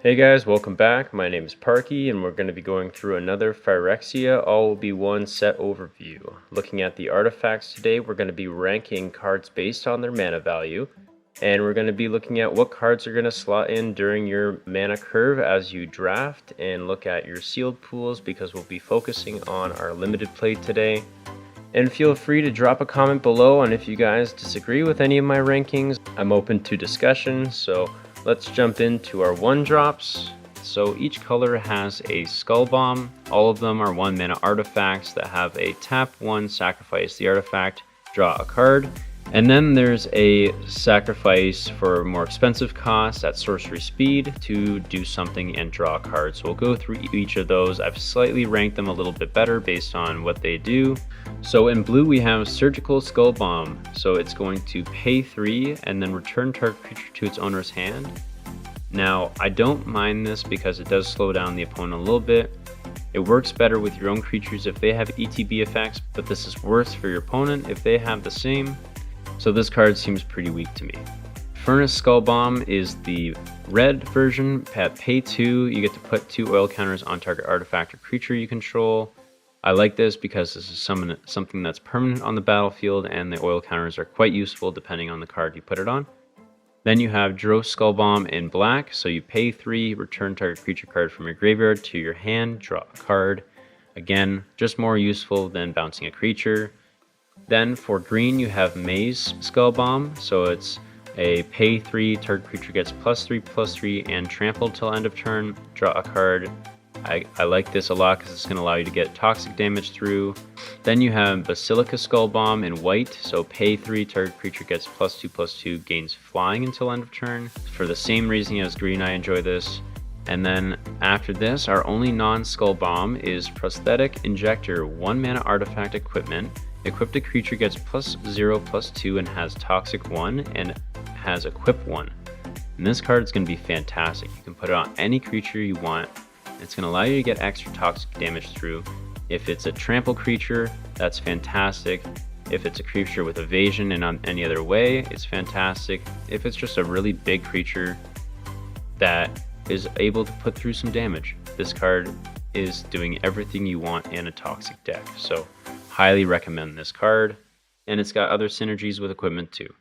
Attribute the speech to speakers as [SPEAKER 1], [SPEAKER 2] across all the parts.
[SPEAKER 1] Hey guys, welcome back. My name is Parky and we're going to be going through another Phyrexia all will be one set overview. Looking at the artifacts today, we're going to be ranking cards based on their mana value, and we're going to be looking at what cards are going to slot in during your mana curve as you draft, and look at your sealed pools because we'll be focusing on our limited play today. And feel free to drop a comment below on if you guys disagree with any of my rankings. I'm open to discussion, so let's jump into our 1-drops. So each color has a Skull Bomb. All of them are 1 mana artifacts that have a tap 1, sacrifice the artifact, draw a card. And then there's a sacrifice for more expensive cost at sorcery speed to do something and draw a card. So we'll go through each of those. I've slightly ranked them a little bit better based on what they do. So in blue we have Surgical Skull Bomb. So it's going to pay 3 and then return target creature to its owner's hand. Now I don't mind this because it does slow down the opponent a little bit. It works better with your own creatures if they have ETB effects, but this is worse for your opponent if they have the same. So this card seems pretty weak to me. Furnace Skull Bomb is the red version. At pay 2, you get to put 2 oil counters on target artifact or creature you control. I like this because this is something that's permanent on the battlefield, and the oil counters are quite useful depending on the card you put it on. Then you have Drow Skull Bomb in black, so you pay 3, return target creature card from your graveyard to your hand, draw a card. Again, just more useful than bouncing a creature. Then for green you have Maze Skull Bomb, so it's a pay 3, target creature gets +3/+3 and trample till end of turn, draw a card. I like this a lot because it's going to allow you to get toxic damage through. Then you have Basilica Skull Bomb in white, so pay 3, target creature gets +2/+2, gains flying until end of turn. For the same reason as green, I enjoy this. And then after this, our only non-Skull Bomb is Prosthetic Injector, 1 mana artifact equipment. Equipped a creature gets +0/+2 and has Toxic 1 and has Equip 1. And this card is going to be fantastic. You can put it on any creature you want. It's going to allow you to get extra toxic damage through. If it's a trample creature, that's fantastic. If it's a creature with evasion and on any other way, it's fantastic. If it's just a really big creature that is able to put through some damage, this card is doing everything you want in a toxic deck. So highly recommend this card, and it's got other synergies with equipment too.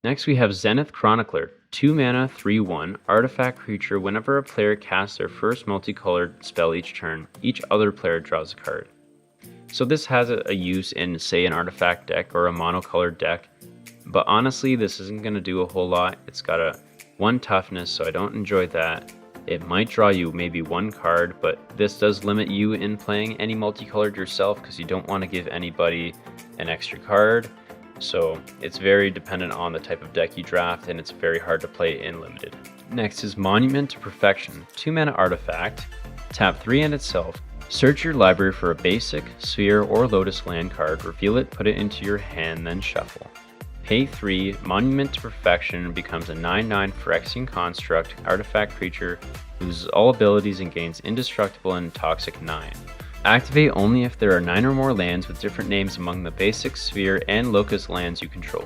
[SPEAKER 1] Next we have Zenith Chronicler, 2 mana 3/1 artifact creature. Whenever a player casts their first multicolored spell each turn, each other player draws a card. So this has a use in, say, an artifact deck or a monocolored deck, but honestly this isn't going to do a whole lot. It's got a 1 toughness, so I don't enjoy that. It might draw you maybe 1 card, but this does limit you in playing any multicolored yourself because you don't want to give anybody an extra card. So it's very dependent on the type of deck you draft, and it's very hard to play in limited. Next is Monument to Perfection, 2 mana artifact. Tap 3 and itself. Search your library for a basic, sphere, or lotus land card, reveal it, put it into your hand, then shuffle. Pay 3, Monument to Perfection becomes a 9/9 Phyrexian construct artifact creature, loses all abilities and gains indestructible and toxic 9. Activate only if there are 9 or more lands with different names among the basic, sphere, and locust lands you control.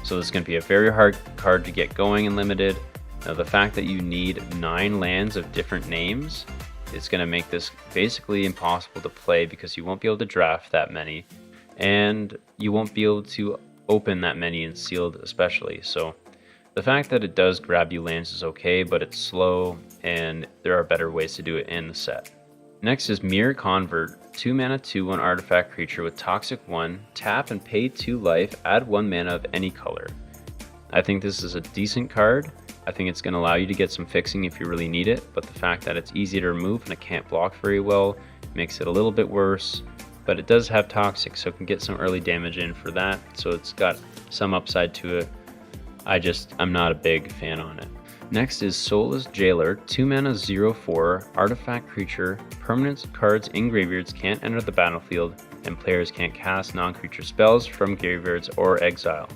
[SPEAKER 1] So this is going to be a very hard card to get going in limited. Now the fact that you need 9 lands of different names is going to make this basically impossible to play because you won't be able to draft that many, and you won't be able to open that many in sealed especially. So the fact that it does grab you lands is okay, but it's slow and there are better ways to do it in the set. Next is Mirror Convert, 2 mana 2/1 artifact creature with Toxic 1, tap and pay 2 life, add 1 mana of any color. I think this is a decent card. I think it's going to allow you to get some fixing if you really need it, but the fact that it's easy to remove and it can't block very well makes it a little bit worse. But it does have Toxic, so it can get some early damage in for that, so it's got some upside to it. I'm not a big fan on it. Next is Soulless Jailer, 2 mana 0/4 artifact creature. Permanent cards in graveyards can't enter the battlefield, and players can't cast non-creature spells from graveyards or exile.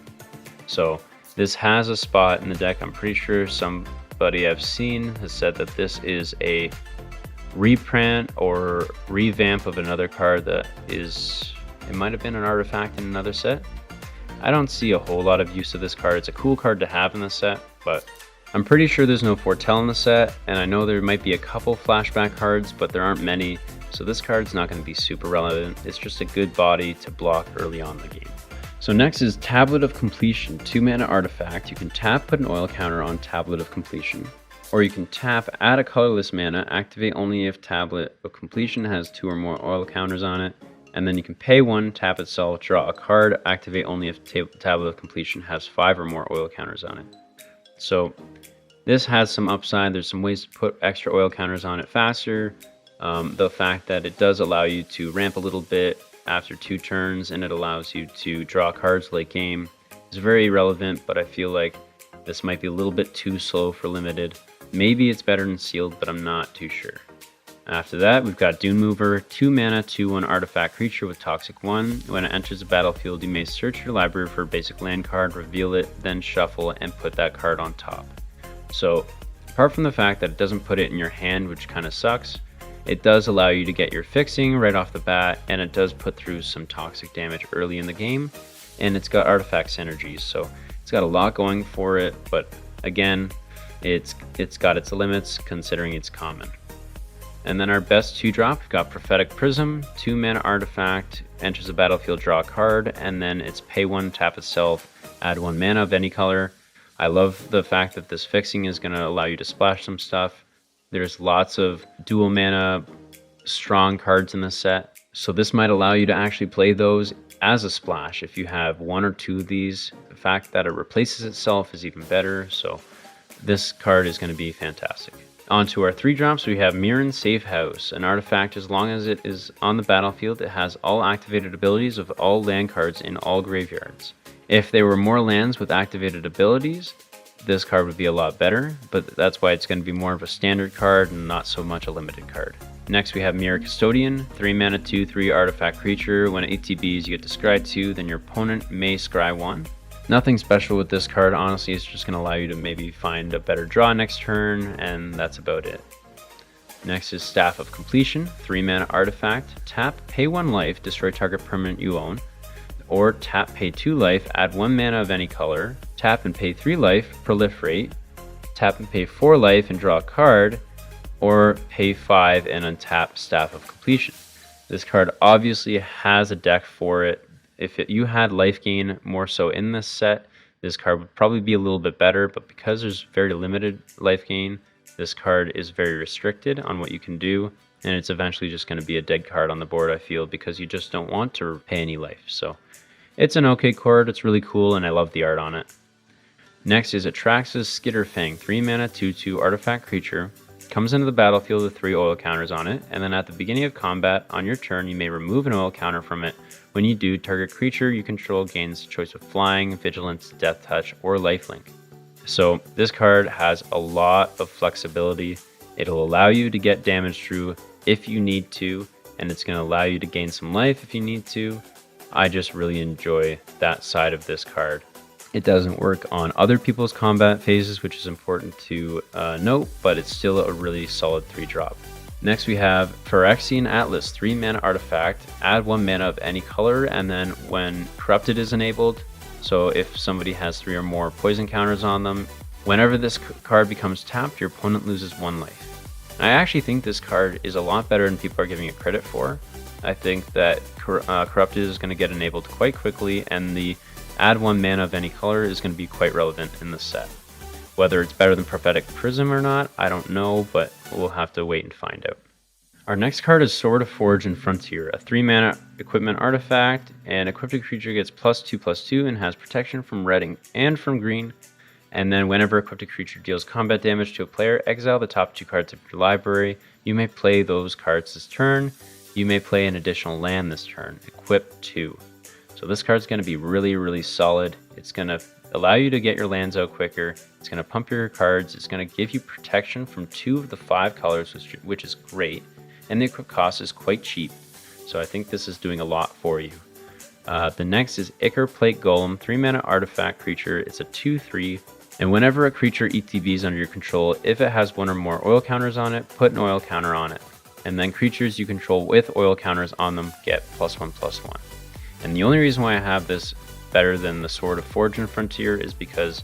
[SPEAKER 1] So this has a spot in the deck. I'm pretty sure somebody I've seen has said that this is a reprint or revamp of another card that it might have been an artifact in another set. I don't see a whole lot of use of this card. It's a cool card to have in the set, but I'm pretty sure there's no Foretell in the set, and I know there might be a couple flashback cards, but there aren't many, so this card's not going to be super relevant. It's just a good body to block early on in the game. So next is Tablet of Completion, 2-mana artifact. You can tap, put an oil counter on Tablet of Completion. Or you can tap, add a colorless mana, activate only if Tablet of Completion has 2 or more oil counters on it. And then you can pay 1, tap itself, draw a card, activate only if Tablet of Completion has 5 or more oil counters on it. So this has some upside. There's some ways to put extra oil counters on it faster. The fact that it does allow you to ramp a little bit after 2 turns, and it allows you to draw cards late game is very relevant, but I feel like this might be a little bit too slow for limited. Maybe it's better than sealed, but I'm not too sure. After that, we've got Dune Mover, 2-mana, 2/1 artifact creature with Toxic 1. When it enters the battlefield, you may search your library for a basic land card, reveal it, then shuffle and put that card on top. So, apart from the fact that it doesn't put it in your hand, which kind of sucks, it does allow you to get your fixing right off the bat, and it does put through some toxic damage early in the game, and it's got artifact synergies, so it's got a lot going for it, but again, it's got its limits considering it's common. And then our best 2-drop, we've got Prophetic Prism, 2-mana artifact, enters the battlefield, draw a card, and then it's pay 1, tap itself, add 1 mana of any color. I love the fact that this fixing is going to allow you to splash some stuff. There's lots of dual mana strong cards in this set, so this might allow you to actually play those as a splash. If you have 1 or 2 of these, the fact that it replaces itself is even better, so this card is going to be fantastic. On to our 3-drops, we have Mirren Safe House. An artifact, as long as it is on the battlefield, it has all activated abilities of all land cards in all graveyards. If there were more lands with activated abilities, this card would be a lot better, but that's why it's going to be more of a standard card and not so much a limited card. Next we have Mirror Custodian, 3-mana 2/3 artifact creature. When it ETBs, you get to scry 2, then your opponent may scry 1. Nothing special with this card, honestly. It's just going to allow you to maybe find a better draw next turn, and that's about it. Next is Staff of Completion, 3-mana artifact. Tap, pay 1 life, destroy target permanent you own. Or tap, pay 2 life, add 1 mana of any color. Tap and pay 3 life, proliferate. Tap and pay 4 life and draw a card. Or pay 5 and untap Staff of Completion. This card obviously has a deck for it. If you had life gain more so in this set, this card would probably be a little bit better, but because there's very limited life gain, this card is very restricted on what you can do, and it's eventually just going to be a dead card on the board, I feel, because you just don't want to pay any life. So it's an okay card, it's really cool, and I love the art on it. Next is Atrax's Skitterfang, 3-mana 2/2 artifact creature. Comes into the battlefield with 3 oil counters on it, and then at the beginning of combat, on your turn, you may remove an oil counter from it. When you do, target creature you control gains a choice of Flying, Vigilance, Death Touch, or Lifelink. So this card has a lot of flexibility. It'll allow you to get damage through if you need to, and it's going to allow you to gain some life if you need to. I just really enjoy that side of this card. It doesn't work on other people's combat phases, which is important to note, but it's still a really solid 3-drop. Next we have Phyrexian Atlas, 3-mana artifact. Add 1 mana of any color, and then when Corrupted is enabled, so if somebody has 3 or more poison counters on them, whenever this card becomes tapped, your opponent loses 1 life. I actually think this card is a lot better than people are giving it credit for. I think that Corrupted is going to get enabled quite quickly, and the add 1 mana of any color is going to be quite relevant in this set. Whether it's better than Prophetic Prism or not, I don't know, but we'll have to wait and find out. Our next card is Sword of Forge and Frontier, a 3-mana equipment artifact, and equipped creature gets +2/+2 and has protection from red and from green. And then whenever equipped creature deals combat damage to a player, exile the top 2 cards of your library. You may play those cards this turn. You may play an additional land this turn. Equip 2. So this card's going to be really, really solid. It's going to allow you to get your lands out quicker. It's going to pump your cards. It's going to give you protection from 2 of the 5 colors, which is great. And the equip cost is quite cheap. So I think this is doing a lot for you. The next is Ichor Plate Golem, 3-mana artifact creature. It's a 2/3. And whenever a creature ETBs under your control, if it has 1 or more oil counters on it, put an oil counter on it. And then creatures you control with oil counters on them get +1/+1. And the only reason why I have this better than the Sword of Forge and Frontier is because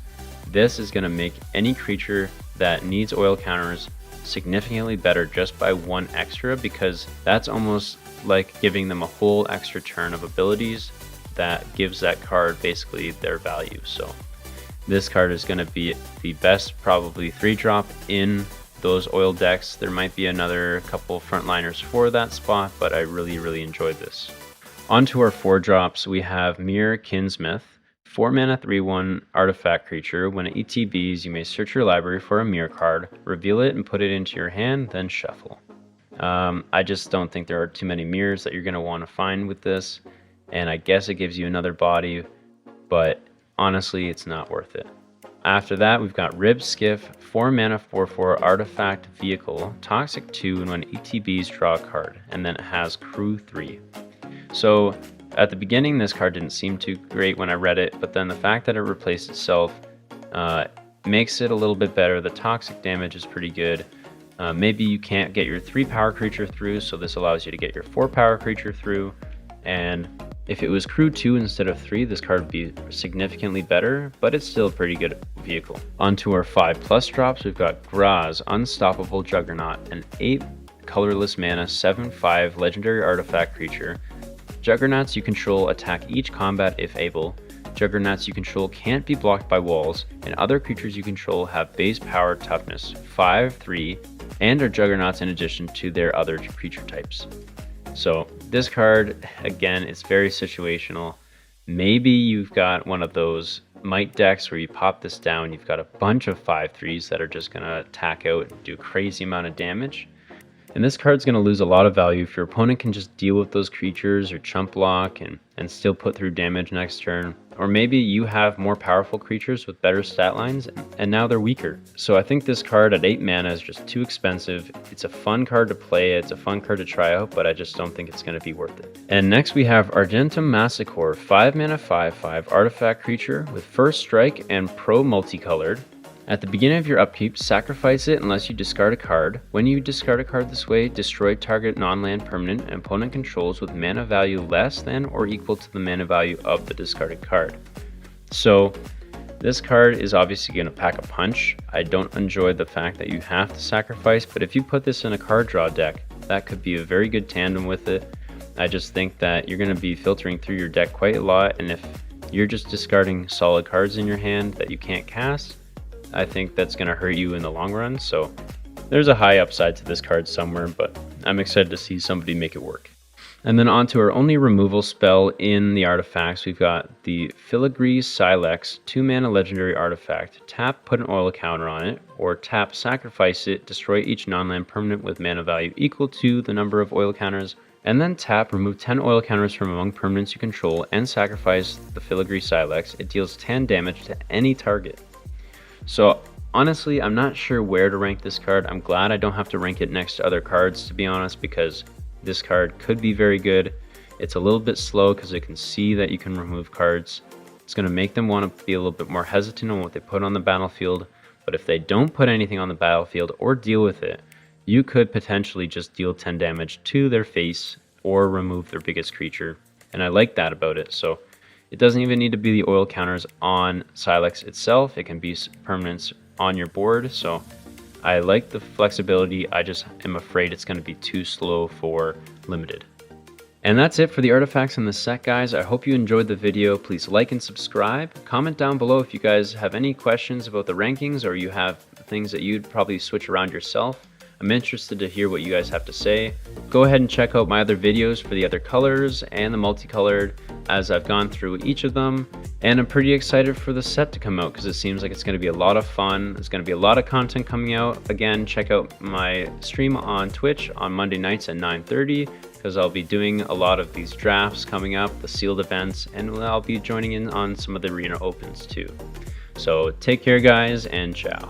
[SPEAKER 1] This is going to make any creature that needs oil counters significantly better just by 1 extra, because that's almost like giving them a whole extra turn of abilities that gives that card basically their value. So this card is going to be the best probably 3-drop in those oil decks. There might be another couple frontliners for that spot, but I really enjoyed this. On to our 4-drops, we have Mirror Kinsmith. 4 mana 3/1 artifact creature. When it ETBs, you may search your library for a mirror card, reveal it and put it into your hand, then shuffle. I just don't think there are too many mirrors that you're going to want to find with this, and I guess it gives you another body, but honestly it's not worth it. After that, we've got Rib Skiff, 4 mana 4/4 artifact vehicle, toxic 2, and when ETBs draw a card, and then it has crew 3. So at the beginning, this card didn't seem too great when I read it, but then the fact that it replaced itself makes it a little bit better. The toxic damage is pretty good. Maybe you can't get your 3-power creature through, so this allows you to get your 4-power creature through. And if it was crew 2 instead of 3, this card would be significantly better, but it's still a pretty good vehicle. On to our 5+ drops, we've got Graz, Unstoppable Juggernaut, an 8 colorless mana 7/5 legendary artifact creature. Juggernauts you control attack each combat if able. Juggernauts you control can't be blocked by walls, and other creatures you control have base power toughness 5/3 and are juggernauts in addition to their other creature types. So this card, again, it's very situational. Maybe you've got one of those might decks where you pop this down, you've got a bunch of 5/3s that are just going to attack out and do a crazy amount of damage. And this card's going to lose a lot of value if your opponent can just deal with those creatures or chump block and still put through damage next turn. Or maybe you have more powerful creatures with better stat lines and now they're weaker. So I think this card at 8 mana is just too expensive. It's a fun card to play, it's a fun card to try out, but I just don't think it's going to be worth it. And next we have Argentum Massacre, 5 mana 5/5 artifact creature with first strike and pro multicolored. At the beginning of your upkeep, sacrifice it unless you discard a card. When you discard a card this way, destroy target non-land permanent and opponent controls with mana value less than or equal to the mana value of the discarded card. So this card is obviously going to pack a punch. I don't enjoy the fact that you have to sacrifice, but if you put this in a card draw deck, that could be a very good tandem with it. I just think that you're going to be filtering through your deck quite a lot, and if you're just discarding solid cards in your hand that you can't cast, I think that's going to hurt you in the long run. So there's a high upside to this card somewhere, but I'm excited to see somebody make it work. And then on to our only removal spell in the artifacts, we've got the Filigree Silex, 2 mana legendary artifact. Tap, put an oil counter on it, or tap, sacrifice it, destroy each non-land permanent with mana value equal to the number of oil counters, and then tap, remove 10 oil counters from among permanents you control, and sacrifice the Filigree Silex. It deals 10 damage to any target. So honestly, I'm not sure where to rank this card. I'm glad I don't have to rank it next to other cards, to be honest, because this card could be very good. It's a little bit slow because it can see that you can remove cards. It's going to make them want to be a little bit more hesitant on what they put on the battlefield. But if they don't put anything on the battlefield or deal with it, you could potentially just deal 10 damage to their face or remove their biggest creature. And I like that about it. So it doesn't even need to be the oil counters on Silex itself. It can be permanents on your board. So I like the flexibility. I just am afraid it's going to be too slow for limited. And that's it for the artifacts in the set, guys. I hope you enjoyed the video. Please like and subscribe. Comment down below if you guys have any questions about the rankings or you have things that you'd probably switch around yourself. I'm interested to hear what you guys have to say. Go ahead and check out my other videos for the other colors and the multicolored as I've gone through each of them. And I'm pretty excited for the set to come out because it seems like it's going to be a lot of fun. There's going to be a lot of content coming out. Again, check out my stream on Twitch on Monday nights at 9:30 because I'll be doing a lot of these drafts coming up, the sealed events, and I'll be joining in on some of the arena opens too. So take care, guys, and ciao.